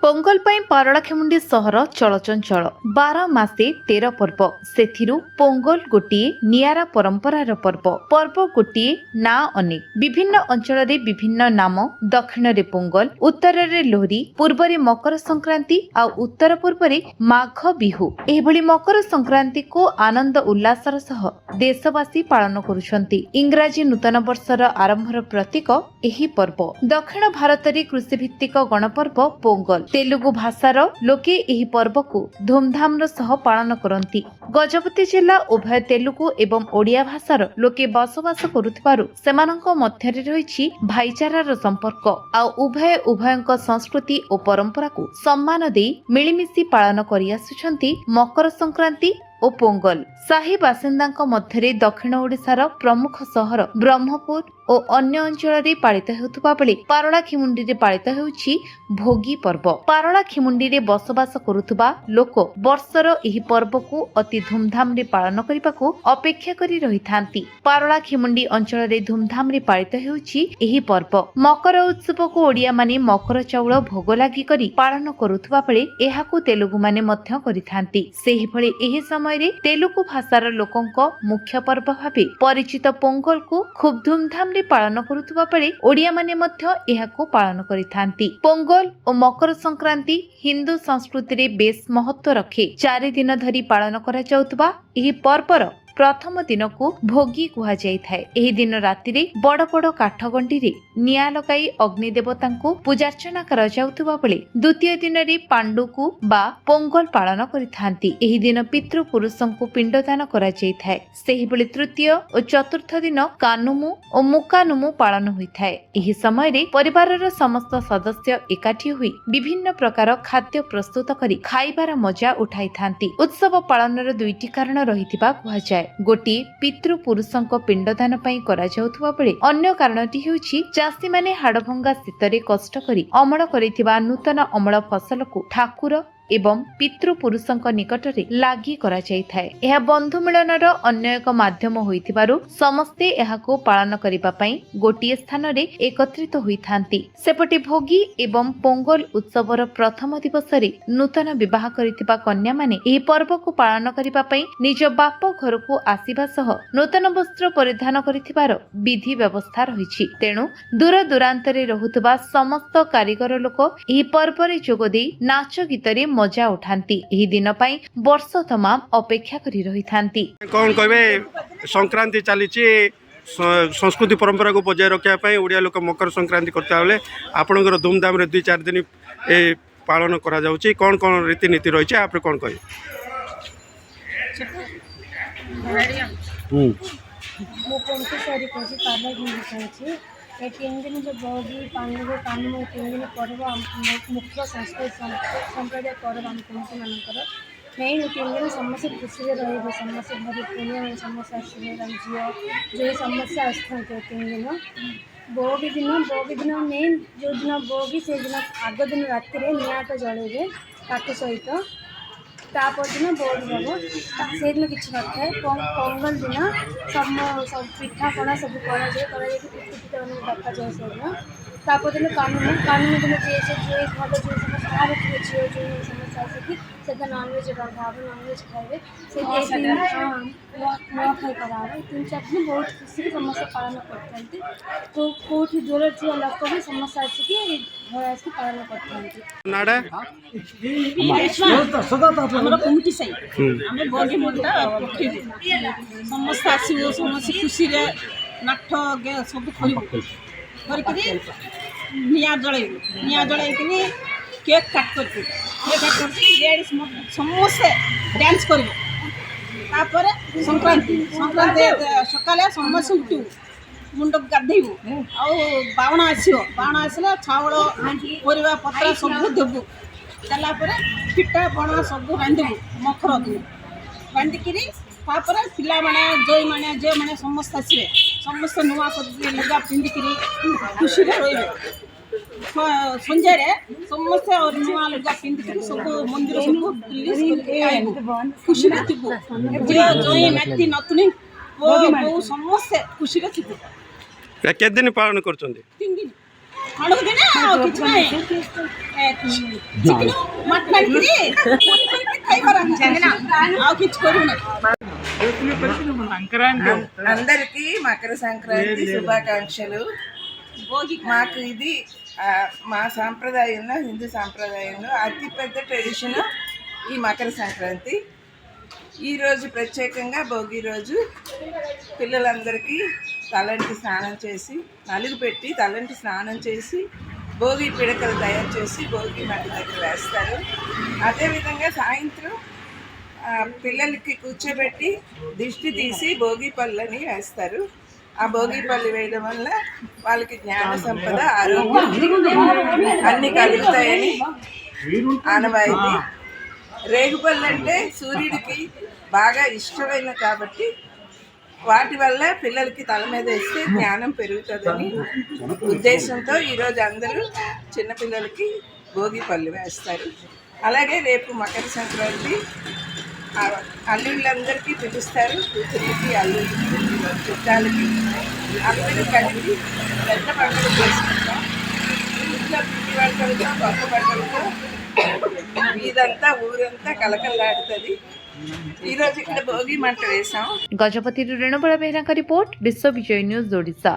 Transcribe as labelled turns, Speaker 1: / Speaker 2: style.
Speaker 1: पोंगल पाई पारଳାଖେମୁଣ୍ଡି सहर चलचंचल 12 मासे 13 पर्व सेथिरु पोंगल गोटे नियारा परंपरार पर्व पर्व गोटे ना अनेक विभिन्न अंचल रे विभिन्न नाम दक्षिण रे पोंगल उत्तर रे लोहरी पूर्व रे मकर संक्रांति आ उत्तर पूर्व रे माघ बिहु एभली मकर संक्रांति को आनंद उल्लासर सह देशवासी पालन करुछंती। इंग्राजी नूतन वर्षर आरंभर प्रतीक एही पर्व दक्षिण भारत रे कृषि भित्तिक गणपर्व पोंगल तेलुगु भाषार लोके एही पर्व को धूमधाम सह पालन करती। गजपति जिला उभय तेलुगु एवं ओडिया भाषार लोके बसवास करुथिबारु सेमानंक मध्यरे रहिछि भाईचारार संपर्क आ उभयंक संस्कृति और परंपरा को सम्मान देई मिलिमिशि पालन करि आसुछंती। मकर संक्रांति और पोंगल शाही बासिंदा मध्य दक्षिण ओडिशार प्रमुख सहर ब्रह्मपुर और अन्य अंचल में पालित होता बेले पारଳାଖେମୁଣ୍ଡି रे पालित होउछि भोगी पर्व। पारଳାଖେମୁଣ୍ଡି रे बसवास करुथुबा लोक वर्षर एही पर्व को अति धूमधाम रे पालन करने को अपेक्षा करी रहिथांती। पारଳାଖେମୁଣ୍ଡି अंचल रे धूमधाम रे पालित होउछि एही पर्व। मकर उत्सव को ओडिया माने मकर चाउल भोग लागि करी पालन करुथुबा बेले एहाकू तेलुगु माने मध्य करिथांती। सेही भली एही समय रे तेलुगु भाषार लोकंक मुख्य पर्व भाबे परिचित पोंगल को खूब धूमधाम पालन करुवा बेले ओडिया माने मध्य एहाको पालन करिथांती। पोंगल और मकर संक्रांति हिंदू संस्कृति रे बेस महत्व रखे 4 दिन धरी पालन करा जाउतबा एही पर्वर प्रथम दिन को भोगी कुहा जाय थाए। एही दिन राति रे बड़ बड़ काठ गंडी रे निया लगाई अग्नि देवता को पूजार्चना करा जाउतबा बेले द्वितीय दिन रे पांडु को बा पोंगल पालन करिथांती। एही दिन पितृ पुरुषों को पिंडदान करा जाय थाए। सेही बेले तृतीय और चतुर्थ दिन कानुमु और मुकानुमु पालन होई थाए। एही समय रे परिवारर समस्त सदस्य एकाठी हुई विभिन्न प्रकार खाद्य प्रस्तुत करी खाइबार मजा उठाई थांती। उत्सव पालनर दुईटी कारण रहिथिबा कुहा जाय। गोटे पितृ पुरुषों पिंडदान पई करा जाउथुबा बेले अन्य कारणटी हेउछि चाषी माने हाड़भंगा शीतरे कष्ट करी अमल करिथिबा नूतन अमल फसल को ठाकुर एवं पितृ पुरुषों निकट रे लागि करा जाय थाए। एहा बंधु मिलनर अन्य एक माध्यम होइथिबारु समस्ते एहाको पालन करिबा पई गोटिए स्थान रे एकत्रित होइथांती। सेपटे भोगी एवं पोंगल उत्सवर प्रथम दिवस रे नूतन विवाह करिथिबा कन्या माने एही पर्व को पालन करिबा पई निज बाप घर को आसीबा सह नूतन वस्त्र परिधान करिथिबार विधि व्यवस्था रहिछि। तेणु दूर दूरांतरे रहुतबा समस्त कारीगर लोक एही पर्व रे जोग देई नाच गीत रे मजा उठांती। एही दिन पाई वर्ष तमाम अपेक्षा करी रहिथांती।
Speaker 2: कौन कहबे संक्रांति चली संस्कृति परंपरा को बजाय रखा ओडिया लोक मकर संक्रांति करता बेले आपणकर धूमधाम 2-4 दिन ए पालन करा जाउची। कौन कौन रीतिनीति रही है आप कौन कहे?
Speaker 3: ये 3 दिन जो भोगी पांडु कानून 3 दिन पर्व मुख्य संस्कृति संप्रदाय पर्व आम कौन मानकर मेन 3 दिन समस्या खुशी रही समस्या भारी पुण्य समस्या आसवे झील जो समस्या आसता 3 दिन भोगी दिन मेन जो दिन भोगी से दिन आग दिन राति निआट जलैबे काठ सहित तापर दिन भोगी हम से दिन किसी न था। पोंगल दिन सब पिठा पଣା सब पिठा डका जाए से दिन तापर दिन कानून दिन जे भल जो समस्या झील जो समस्या आसिकी से नॉनवेज रहा नॉनवेज खाइबे से न खाई पारा 3-4 दिन बहुत खुशी समस्या पालन करते। तो कौटी दूर थी लोक भी समस्या आसिकी घर आसिक पालन करते।
Speaker 4: कमिटी साई आम बगी मुंडा समस्त आसो समस्त खुशी नाठ सब करके निया जलैकि केक काट कर समस्ते डांस कर संक्रांति सकाले समस्त उठू मुंड गाधेबू आउण आसला चाउल परिवा पत्र सब देबू देलापर पिठा पଣା सब रांधबू मकर दिन रांधिकी पिला माने जो समस्त आसवे समस्त नुआ लुगा पिंधिकी खुशी रही संजय समस्त नुआ लुगा पिंधिकी सब मंदिर सब खुशी थी जो नाती नतुनी वो समस्ते खुशी थी।
Speaker 2: के दिन पालन कर?
Speaker 4: 3 दिन ହଳକୁ ଦିନେ ଆଉ କିଛି ନାହିଁ ଚିକେନ ମଟନ ଆଣିକିରି ଖାଇବାର ଆଉ କିଛି କରୁନା
Speaker 5: అందరికీ మకర సంక్రాంతి శుభాకాంక్షలు. మాకు ఇది మా సాంప్రదాయంలో, హిందూ సాంప్రదాయంలో అతిపెద్ద ట్రెడిషన్ ఈ మకర సంక్రాంతి. ఈరోజు ప్రత్యేకంగా భోగి రోజు పిల్లలందరికీ తలంటి స్నానం చేసి, నలుగు పెట్టి తలంటి స్నానం చేసి భోగి పిడకలు తయారు చేసి భోగి మట్టి దగ్గర వేస్తారు. అదేవిధంగా సాయంత్రం పిల్లలకి కూర్చోబెట్టి దిష్టి తీసి భోగి పళ్ళని వేస్తారు. ఆ భోగి పళ్ళు వేయడం వల్ల వాళ్ళకి జ్ఞాన సంపద, ఆరోగ్యం అన్నీ కలుగుతాయని ఆనవాయితీ. రేగుపళ్ళు అంటే సూర్యుడికి బాగా ఇష్టమైన కాబట్టి వాటి వల్ల పిల్లలకి తల మీద వేస్తే జ్ఞానం పెరుగుతుందని ఉద్దేశంతో ఈరోజు అందరూ చిన్నపిల్లలకి భోగి పళ్ళు వేస్తారు. అలాగే రేపు మకర సంక్రాంతి. అల్లుళ్ళందరికీ పిలుస్తారు, కూతురికి, అల్లుళ్ళకి, చుట్టాలకి అందరూ కలిపి పెద్ద పండుగ చేసుకుంటాం. ఇంట్లో పిండి వంటలతో, కొత్త బట్టలతో ఇదంతా ఊరంతా కలకల్లాడుతుంది. ఈరోజు ఇక్కడ భోగి మంట వేసాం.
Speaker 1: ଗଜପତିରୁ ରେଣୁବଳ ବେହେରାଙ୍କ ରିପୋର୍ଟ, ବିଶ୍ୱ ବିଜୟ ନ୍ୟୁଜ୍ ଓଡ଼ିଶା।